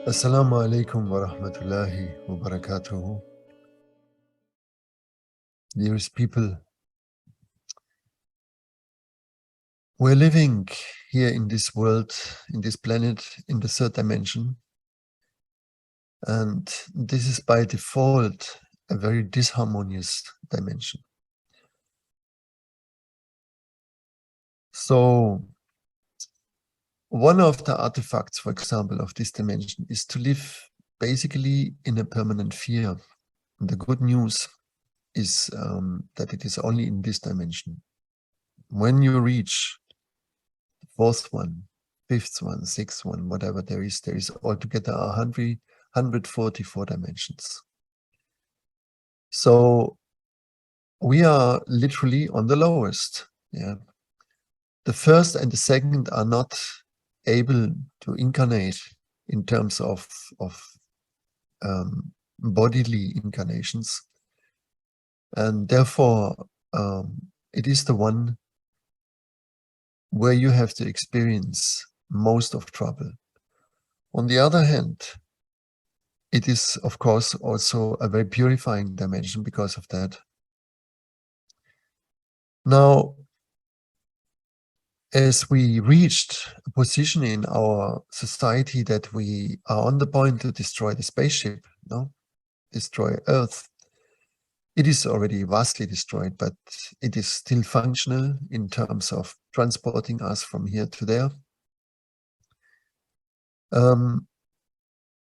Assalamu alaikum wa rahmatullahi wa barakatuhu. Dearest people, we're living here in this world, in this planet, in the third dimension. And this is by default a very disharmonious dimension. So one of the artifacts, for example, of this dimension is to live basically in a permanent fear. And the good news is that it is only in this dimension. When you reach the fourth one, fifth one, sixth one, whatever there is altogether 144 dimensions. So we are literally on the lowest. Yeah, the first and the second are not able to incarnate in terms of bodily incarnations, and therefore it is the one where you have to experience most of trouble. On the other hand, it is of course also a very purifying dimension because of that. Now, as we reached a position in our society that we are on the point to destroy the spaceship, destroy Earth, it is already vastly destroyed, but it is still functional in terms of transporting us from here to there.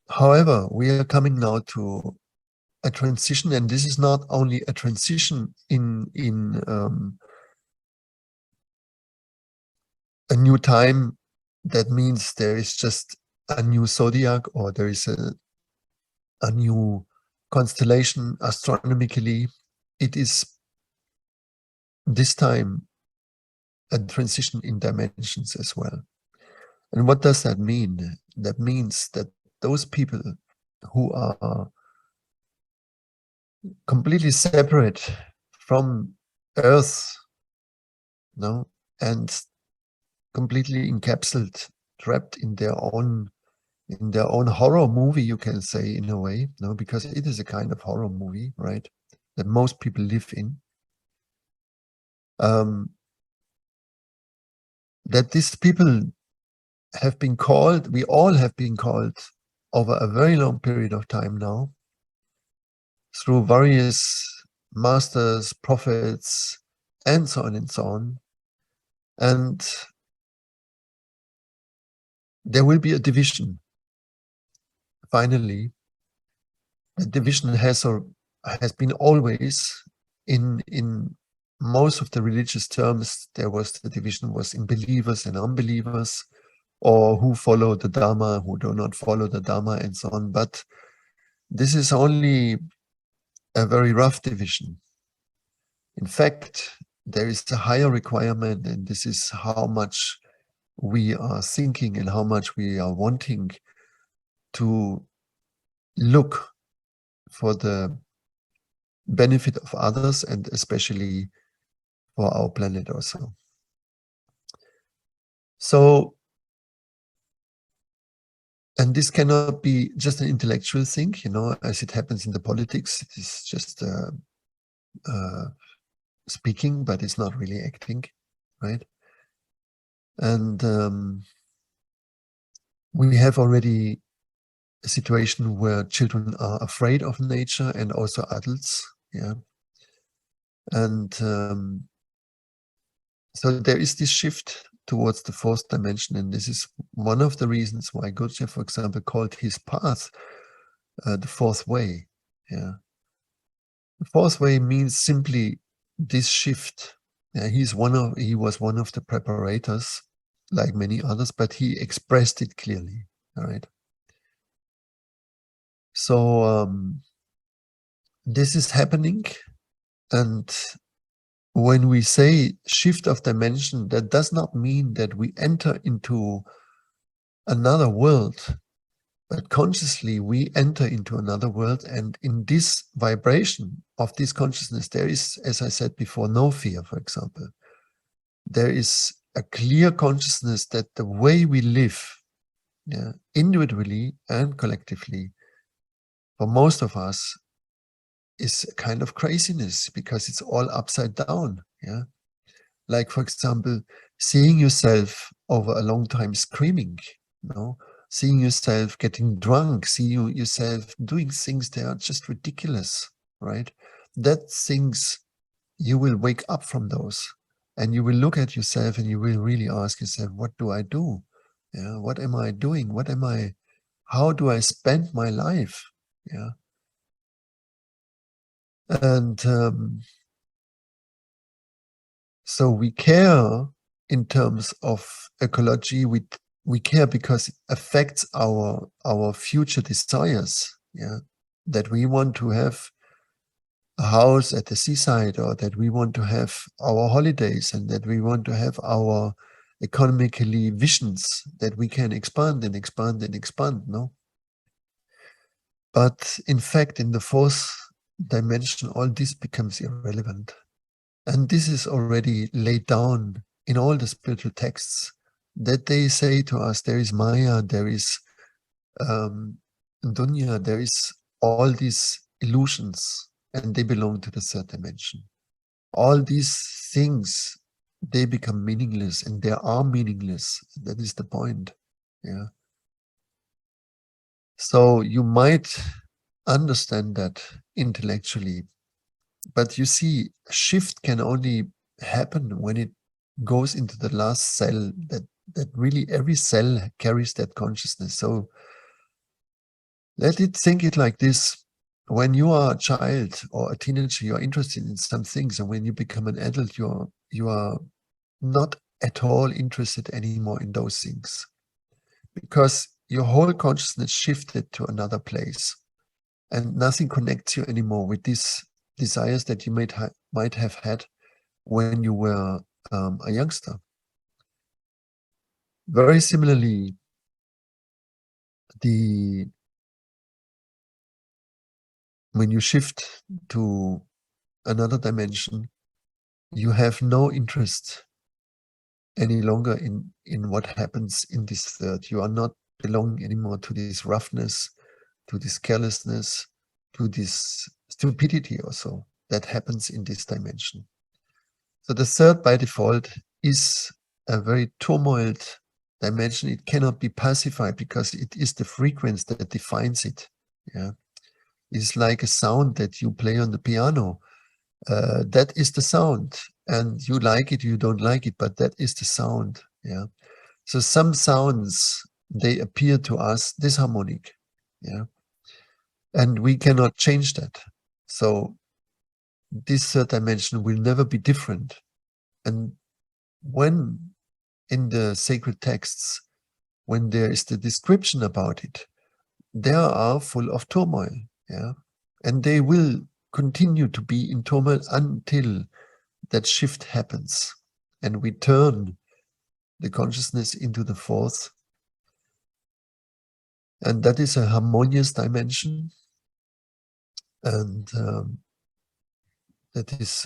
However, we are coming now to a transition, and this is not only a transition in a new time. That means there is just a new zodiac, or there is a new constellation astronomically. It is this time a transition in dimensions as well. And what does that mean? That means that those people who are completely separate from Earth, and completely encapsulated, trapped in their own horror movie, you can say, in a way, because it is a kind of horror movie, right, that most people live in. That these people have been called, we all have been called over a very long period of time now, through various masters, prophets, and so on and so on. And there will be a division. Finally, the division has been always in most of the religious terms. There was the division was in believers and unbelievers, or who follow the Dharma, who do not follow the Dharma, and so on. But this is only a very rough division. In fact, there is a higher requirement, and this is how much we are thinking and how much we are wanting to look for the benefit of others, and especially for our planet also. So, and this cannot be just an intellectual thing, as it happens in the politics. It is just speaking, but it's not really acting, right? And we have already a situation where children are afraid of nature, and also adults, and so there is this shift towards the fourth dimension, and this is one of the reasons why Gurdjieff, for example, called his path the fourth way. The fourth way means simply this shift. He was one of the preparators, like many others, but he expressed it clearly. All right. So this is happening, and when we say shift of dimension, that does not mean that we enter into another world, but consciously we enter into another world, and in this vibration of this consciousness, there is, as I said before, no fear, for example. There is a clear consciousness that the way we live yeah, individually and collectively, for most of us, is a kind of craziness because it's all upside down. Yeah, like for example, seeing yourself over a long time screaming, seeing yourself getting drunk, seeing yourself doing things that are just ridiculous, right? That things, you will wake up from those and you will look at yourself and you will really ask yourself, what do I do? Yeah, what am I doing? How do I spend my life? Yeah. And so we care in terms of ecology. We care because it affects our future desires. Yeah, that we want to have a house at the seaside, or that we want to have our holidays, and that we want to have our economically visions that we can expand and expand and expand. No, but in fact, in the fourth dimension, all this becomes irrelevant. And this is already laid down in all the spiritual texts, that they say to us, there is Maya, there is Dunya, there is all these illusions, and they belong to the third dimension. All these things, they become meaningless, and they are meaningless. That is the point. Yeah. So you might understand that intellectually, but you see, a shift can only happen when it goes into the last cell, that really every cell carries that consciousness. So let it think it like this. When you are a child or a teenager, you are interested in some things, and when you become an adult, you are not at all interested anymore in those things, because your whole consciousness shifted to another place, and nothing connects you anymore with these desires that you might have had when you were a youngster. Very similarly, when you shift to another dimension, you have no interest any longer in what happens in this third. You are not belonging anymore to this roughness, to this carelessness, to this stupidity also that happens in this dimension. So the third by default is a very turmoiled dimension. It cannot be pacified because it is the frequency that defines it. Yeah, it's like a sound that you play on the piano. That is the sound, and you like it, you don't like it, but that is the sound. Yeah. So some sounds, they appear to us disharmonic. Yeah, and we cannot change that. So this third dimension will never be different. And when in the sacred texts, when there is the description about it, they are full of turmoil. Yeah, and they will continue to be in turmoil until that shift happens and we turn the consciousness into the fourth. And that is a harmonious dimension. And that is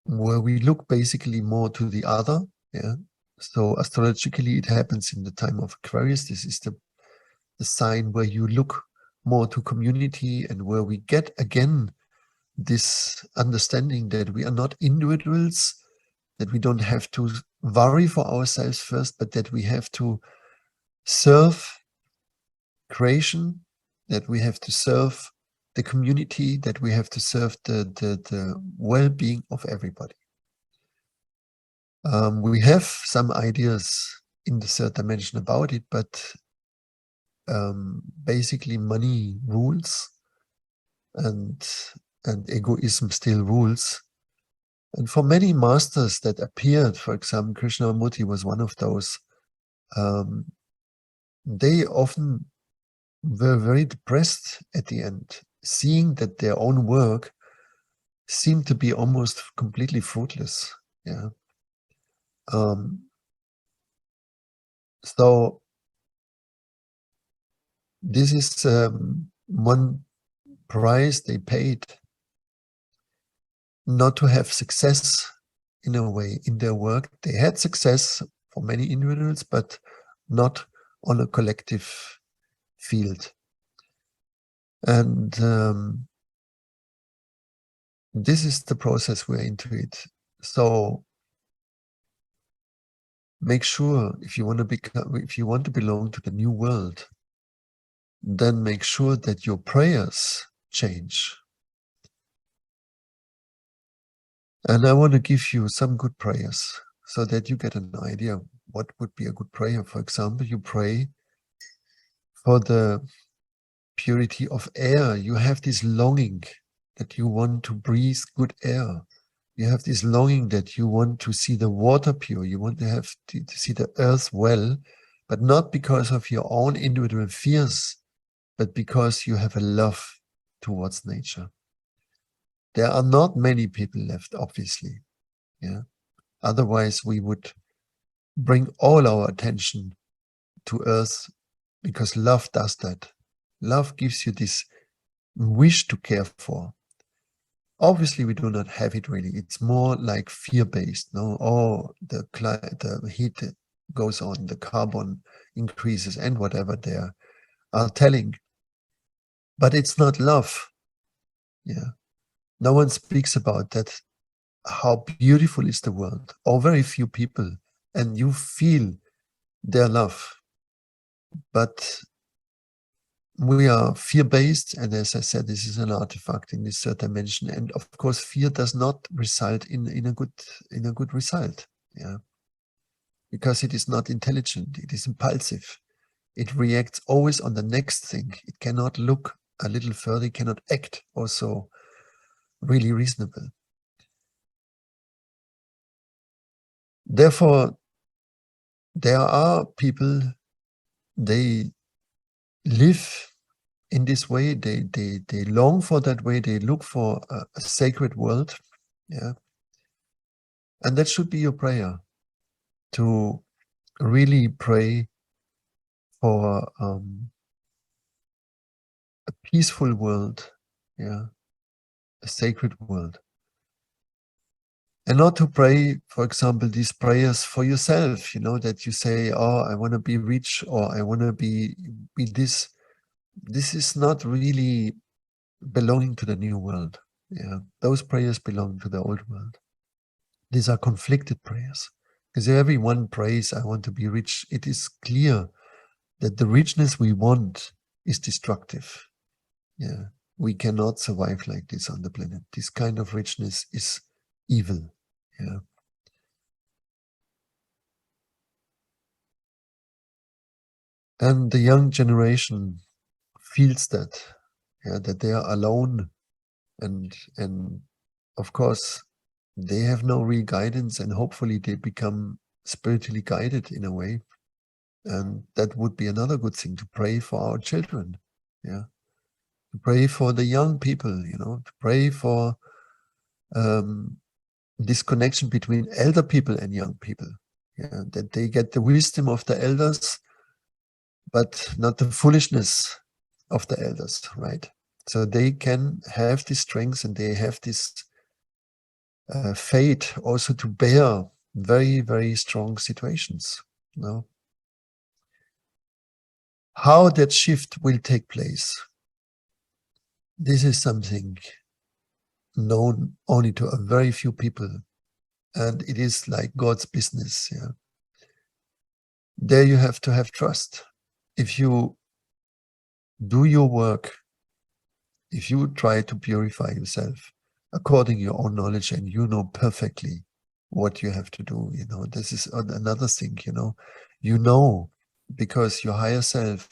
where we look basically more to the other. Yeah. So astrologically, it happens in the time of Aquarius. This is the sign where you look more to community, and where we get again this understanding that we are not individuals, that we don't have to worry for ourselves first, but that we have to serve creation, that we have to serve the community, that we have to serve the well-being of everybody. We have some ideas in the third dimension about it, but basically money rules, and egoism still rules. And for many masters that appeared, for example, Krishnamurti was one of those, they often were very depressed at the end, seeing that their own work seemed to be almost completely fruitless. Yeah. So this is one price they paid not to have success in a way in their work. They had success for many individuals, but not on a collective field. And this is the process we're into it. So make sure if you want to belong to the new world, then make sure that your prayers change. And I want to give you some good prayers so that you get an idea what would be a good prayer. For example, you pray for the purity of air. You have this longing that you want to breathe good air. You have this longing that you want to see the water pure. You want to have to see the earth well, but not because of your own individual fears, but because you have a love towards nature. There are not many people left, obviously. Yeah. Otherwise, we would bring all our attention to earth, because love does that. Love gives you this wish to care for. Obviously, we do not have it really. It's more like fear-based. No, oh, the heat goes on, the carbon increases, and whatever they are telling. But it's not love. Yeah, no one speaks about that. How beautiful is the world? Or very few people, and you feel their love. But we are fear-based, and as I said, this is an artifact in this third dimension. And of course, fear does not result in a good result. Yeah, because it is not intelligent. It is impulsive. It reacts always on the next thing. It cannot look a little further. It cannot act also really reasonable. Therefore, there are people, they live in this way, they long for that way, they look for a sacred world. Yeah. And that should be your prayer, to really pray for a peaceful world, yeah, a sacred world. And not to pray, for example, these prayers for yourself, that you say, oh, I want to be rich, or I want to be this. This is not really belonging to the new world. Yeah, those prayers belong to the old world. These are conflicted prayers, because everyone prays, I want to be rich. It is clear that the richness we want is destructive. Yeah, we cannot survive like this on the planet. This kind of richness is evil. Yeah. And the young generation feels that, yeah, that they are alone, and of course they have no real guidance, and hopefully they become spiritually guided in a way. And that would be another good thing, to pray for our children. Yeah, to pray for the young people, to pray for this connection between elder people and young people. Yeah, that they get the wisdom of the elders, but not the foolishness of the elders, right? So they can have this strength, and they have this faith also to bear very, very strong situations. How that shift will take place, this is something known only to a very few people, and it is like God's business. Yeah, there you have to have trust. If you do your work, if you try to purify yourself according to your own knowledge, and you know perfectly what you have to do, this is another thing, because your higher self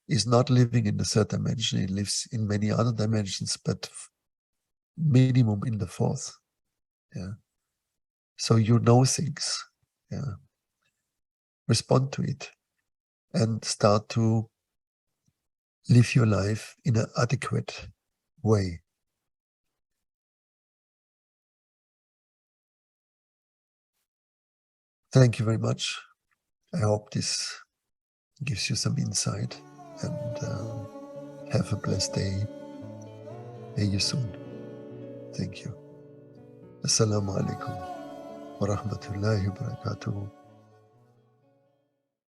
is not living in the third dimension. It lives in many other dimensions, but minimum in the fourth. Yeah. So you know things. Yeah. Respond to it and start to live your life in an adequate way. Thank you very much. I hope this gives you some insight, and have a blessed day. See you soon. Thank you. Assalamu alaikum wa rahmatullahi wa barakatuh.